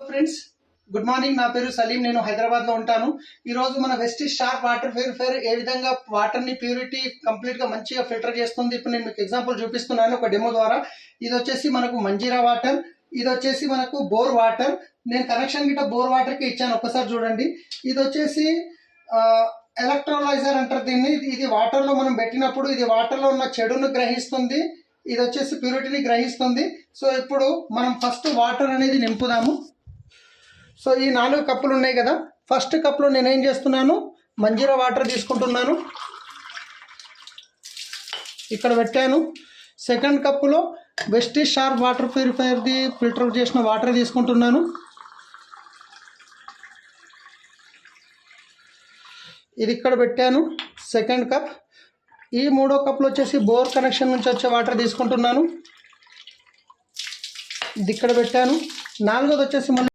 Friends, good morning. నా పేరు సలీం. నేను హైదరాబాద్లో ఉంటాను. ఈరోజు మన వెస్టిజ్ షార్ప్ వాటర్ ప్యూరిఫైయర్ ఏ విధంగా వాటర్ని ప్యూరిటీ కంప్లీట్గా మంచిగా ఫిల్టర్ చేస్తుంది ఇప్పుడు నేను మీకు ఎగ్జాంపుల్ చూపిస్తున్నాను ఒక డెమో ద్వారా. ఇది వచ్చేసి మనకు మంజీరా వాటర్, ఇది వచ్చేసి మనకు బోర్ వాటర్. నేను కనెక్షన్ గిట్ట బోర్ వాటర్కి ఇచ్చాను, ఒక్కసారి చూడండి. ఇది వచ్చేసి ఎలక్ట్రోలైజర్ అంటారు దీన్ని. ఇది వాటర్లో మనం పెట్టినప్పుడు ఇది వాటర్లో ఉన్న చెడును గ్రహిస్తుంది, ఇది వచ్చేసి ప్యూరిటీని గ్రహిస్తుంది. సో ఇప్పుడు మనం ఫస్ట్ వాటర్ అనేది నింపుదాము. సో ఈ 4 కప్పులు ఉన్నాయి కదా, ఫస్ట్ కప్లో నేనేం చేస్తున్నాను, మంజీరా వాటర్ తీసుకుంటున్నాను, ఇక్కడ పెట్టాను. సెకండ్ కప్పులో వెస్టిజ్ షార్ప్ వాటర్ ప్యూరిఫైయర్ది ఫిల్టర్ చేసిన వాటర్ తీసుకుంటున్నాను. ఇది ఇక్కడ పెట్టాను సెకండ్ కప్. ఈ 3వ కప్లో వచ్చేసి బోర్ కనెక్షన్ నుంచి వచ్చే వాటర్ తీసుకుంటున్నాను, ఇది ఇక్కడ పెట్టాను. 4వది వచ్చేసి